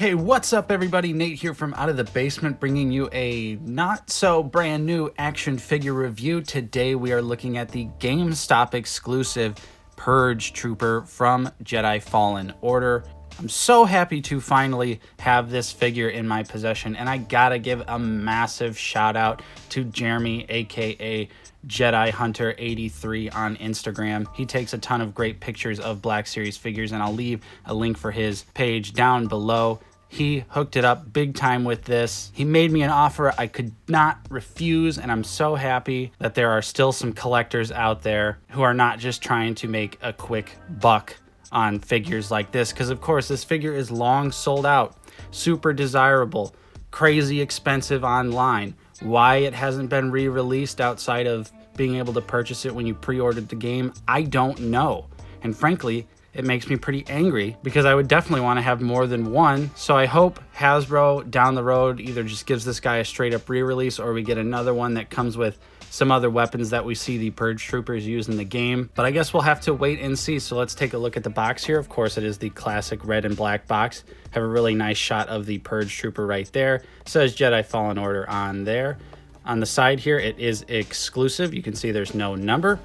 Hey, what's up everybody? Nate here from Out of the Basement, bringing you a not so brand new action figure review. Today we are looking at the GameStop exclusive Purge Trooper from Jedi Fallen Order. I'm so happy to finally have this figure in my possession, and I gotta give a massive shout out to Jeremy, aka Jedi Hunter 83 on Instagram. He takes a ton of great pictures of Black Series figures, and I'll leave a link for his page down below. He hooked it up big time with this. He made me an offer I could not refuse, and I'm so happy that there are still some collectors out there who are not just trying to make a quick buck on figures like this, because of course this figure is long sold out, super desirable, crazy expensive online. Why it hasn't been re-released outside of being able to purchase it when you pre-ordered the game, I don't know. And frankly, it makes me pretty angry because I would definitely want to have more than one. So I hope Hasbro down the road either just gives this guy a straight up re-release, or we get another one that comes with some other weapons that we see the Purge Troopers use in the game. But I guess we'll have to wait and see. So let's take a look at the box here. Of course, it is the classic red and black box. Have a really nice shot of the Purge Trooper right there. It says Jedi Fallen Order on there. On the side here, it is exclusive. You can see there's no number.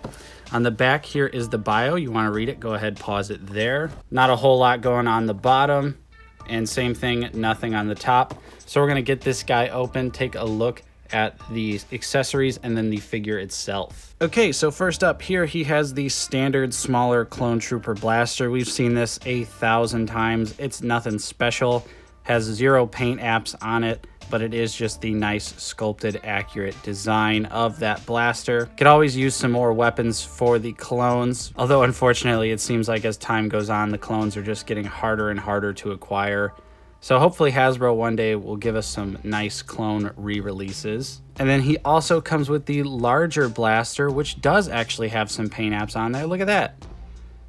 On the back here is the bio. You want to read it, go ahead, pause it there. Not a whole lot going on the bottom. And same thing, nothing on the top. So we're going to get this guy open, take a look at the accessories and then the figure itself. Okay, so first up here, he has the standard smaller clone trooper blaster. We've seen this 1,000 times. It's nothing special, has 0 paint apps on it, but it is just the nice sculpted accurate design of that blaster. Could always use some more weapons for the clones, although unfortunately it seems like as time goes on the clones are just getting harder and harder to acquire. So hopefully Hasbro one day will give us some nice clone re-releases. And then he also comes with the larger blaster, which does actually have some paint apps on there. Look at that.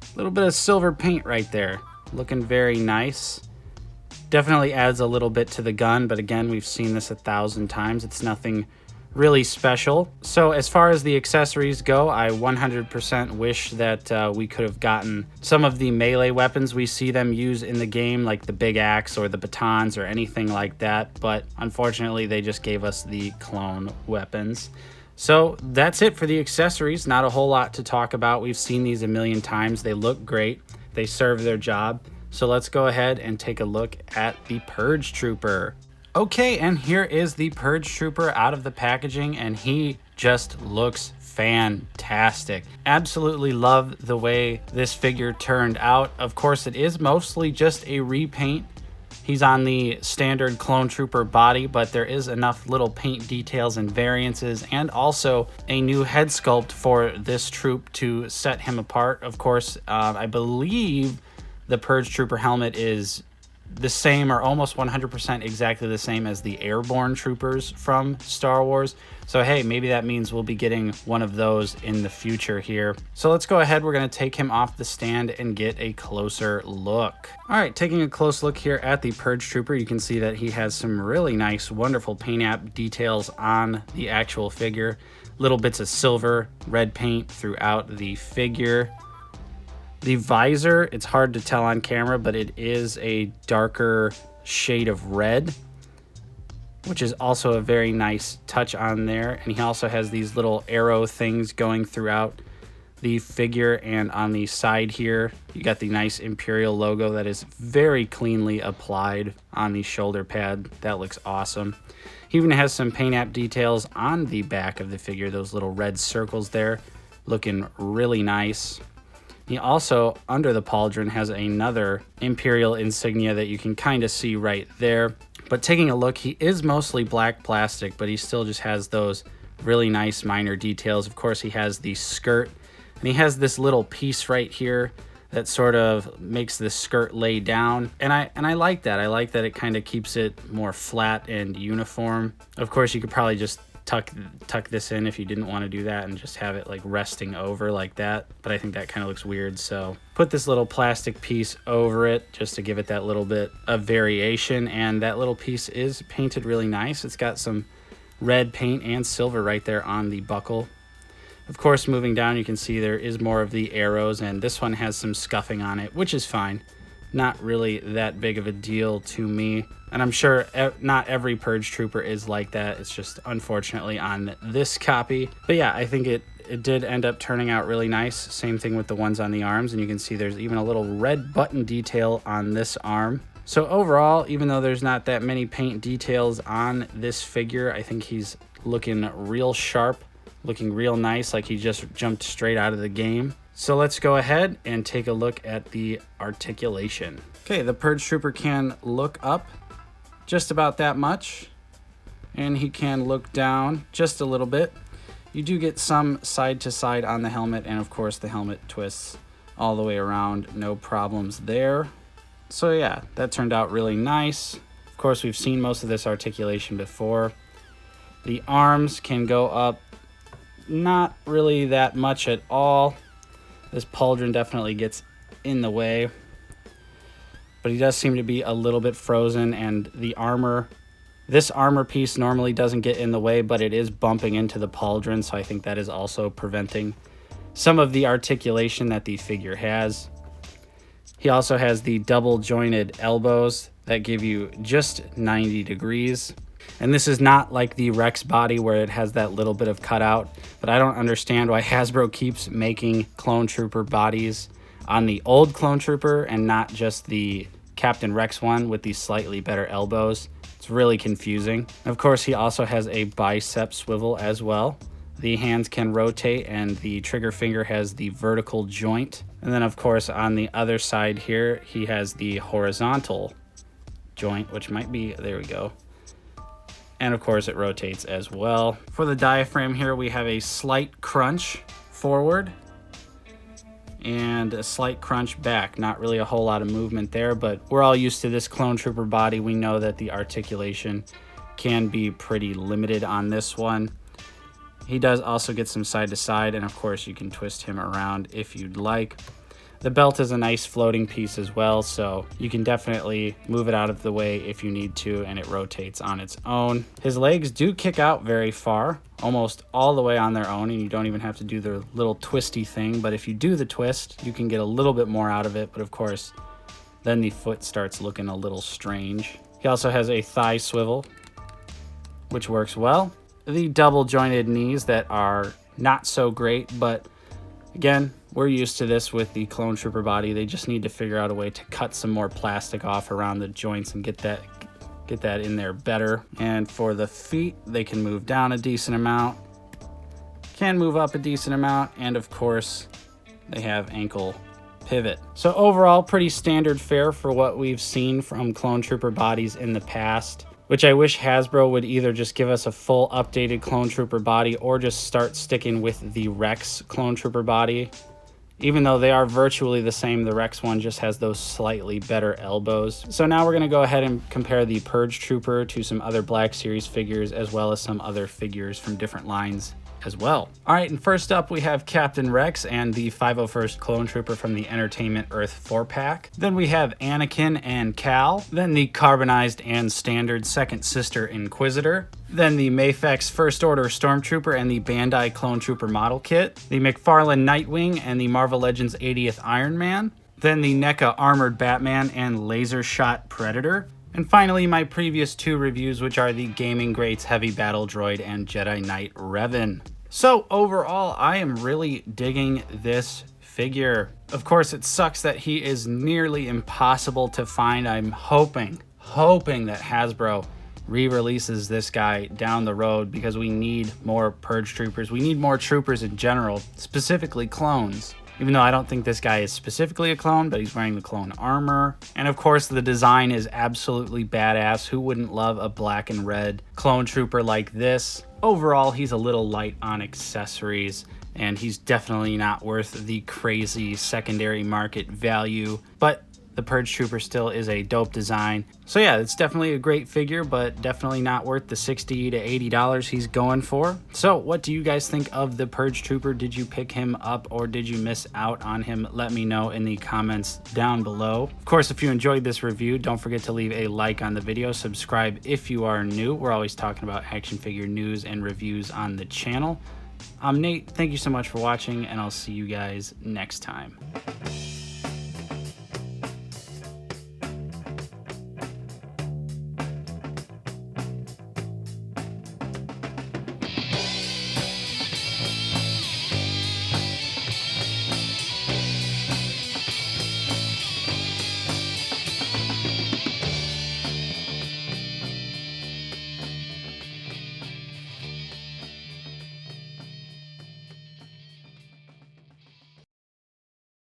A little bit of silver paint right there. Looking very nice. Definitely adds a little bit to the gun, but again, we've seen this 1,000 times. It's nothing really special. So as far as the accessories go, I 100% wish that we could have gotten some of the melee weapons we see them use in the game, like the big axe or the batons or anything like that, but unfortunately they just gave us the clone weapons. So that's it for the accessories. Not a whole lot to talk about. We've seen these a million times. They look great. They serve their job. So let's go ahead and take a look at the Purge Trooper. Okay, and here is the Purge Trooper out of the packaging, and he just looks fantastic. Absolutely love the way this figure turned out. Of course, it is mostly just a repaint. He's on the standard Clone Trooper body, but there is enough little paint details and variances, and also a new head sculpt for this troop to set him apart. Of course, I believe the Purge Trooper helmet is the same or almost 100% exactly the same as the airborne troopers from Star Wars. So hey, maybe that means we'll be getting one of those in the future here. So let's go ahead. We're going to take him off the stand and get a closer look. All right, taking a close look here at the Purge Trooper, you can see that he has some really nice, wonderful paint app details on the actual figure. Little bits of silver, red paint throughout the figure. The visor, it's hard to tell on camera, but it is a darker shade of red, which is also a very nice touch on there. And he also has these little arrow things going throughout the figure, and on the side here, you got the nice Imperial logo that is very cleanly applied on the shoulder pad. That looks awesome. He even has some paint app details on the back of the figure, those little red circles there, looking really nice. He also, under the pauldron, has another Imperial insignia that you can kind of see right there. But taking a look, he is mostly black plastic, but he still just has those really nice minor details. Of course, he has the skirt, and he has this little piece right here that sort of makes the skirt lay down. And I like that. I like that it kind of keeps it more flat and uniform. Of course, you could probably just tuck this in if you didn't want to do that and just have it like resting over like that, but I think that kind of looks weird, so put this little plastic piece over it just to give it that little bit of variation. And that little piece is painted really nice. It's got some red paint and silver right there on the buckle. Of course, moving down, you can see there is more of the arrows, and this one has some scuffing on it, which is fine. not really that big of a deal to me. And I'm sure not every Purge Trooper is like that. It's just unfortunately on this copy. But yeah, I think it did end up turning out really nice. Same thing with the ones on the arms. And you can see there's even a little red button detail on this arm. So overall, even though there's not that many paint details on this figure, I think he's looking real sharp, looking real nice, like he just jumped straight out of the game. So let's go ahead and take a look at the articulation. Okay, the Purge Trooper can look up just about that much, and he can look down just a little bit. You do get some side to side on the helmet, and of course the helmet twists all the way around, no problems there. So yeah, that turned out really nice. Of course, we've seen most of this articulation before. The arms can go up not really that much at all. This pauldron definitely gets in the way, but he does seem to be a little bit frozen, and the armor, this armor piece normally doesn't get in the way, but it is bumping into the pauldron, so I think that is also preventing some of the articulation that the figure has. He also has the double jointed elbows that give you just 90 degrees. And this is not like the Rex body where it has that little bit of cutout, but I don't understand why Hasbro keeps making Clone Trooper bodies on the old Clone Trooper and not just the Captain Rex one with these slightly better elbows. It's really confusing. Of course, he also has a bicep swivel as well. The hands can rotate, and the trigger finger has the vertical joint. And then of course on the other side here, he has the horizontal joint, which might be, there we go. And of course it rotates as well. For the diaphragm here, we have a slight crunch forward and a slight crunch back. Not really a whole lot of movement there, but we're all used to this Clone Trooper body. We know that the articulation can be pretty limited on this one. He does also get some side to side, and of course you can twist him around if you'd like. The belt is a nice floating piece as well, so you can definitely move it out of the way if you need to, and it rotates on its own. His legs do kick out very far, almost all the way on their own, and you don't even have to do the little twisty thing, but if you do the twist, you can get a little bit more out of it, but of course, then the foot starts looking a little strange. He also has a thigh swivel, which works well. The double jointed knees that are not so great, but again, we're used to this with the Clone Trooper body. They just need to figure out a way to cut some more plastic off around the joints and get that in there better. And for the feet, they can move down a decent amount, can move up a decent amount, and of course, they have ankle pivot. So overall, pretty standard fare for what we've seen from Clone Trooper bodies in the past, which I wish Hasbro would either just give us a full updated Clone Trooper body or just start sticking with the Rex Clone Trooper body. Even though they are virtually the same, the Rex one just has those slightly better elbows. So now we're going to go ahead and compare the Purge Trooper to some other Black Series figures, as well as some other figures from different lines as well. All right, and first up we have Captain Rex and the 501st Clone Trooper from the Entertainment Earth 4-pack. Then we have Anakin and Cal. Then the carbonized and standard Second Sister Inquisitor. Then the Mafex First Order Stormtrooper and the Bandai Clone Trooper model kit. The McFarlane Nightwing and the Marvel Legends 80th Iron Man. Then the NECA Armored Batman and Laser Shot Predator. And finally, my previous two reviews, which are the Gaming Greats Heavy Battle Droid and Jedi Knight Revan. So overall, I am really digging this figure. Of course, it sucks that he is nearly impossible to find. I'm hoping that Hasbro re-releases this guy down the road, because we need more Purge Troopers. We need more troopers in general, specifically clones. Even though I don't think this guy is specifically a clone, but he's wearing the clone armor. And of course, the design is absolutely badass. Who wouldn't love a black and red clone trooper like this? Overall, he's a little light on accessories, and he's definitely not worth the crazy secondary market value. But the Purge Trooper still is a dope design. So yeah, it's definitely a great figure, but definitely not worth the $60 to $80 he's going for. So what do you guys think of the Purge Trooper? Did you pick him up or did you miss out on him? Let me know in the comments down below. Of course, if you enjoyed this review, don't forget to leave a like on the video. Subscribe if you are new. We're always talking about action figure news and reviews on the channel. I'm Nate. Thank you so much for watching, and I'll see you guys next time.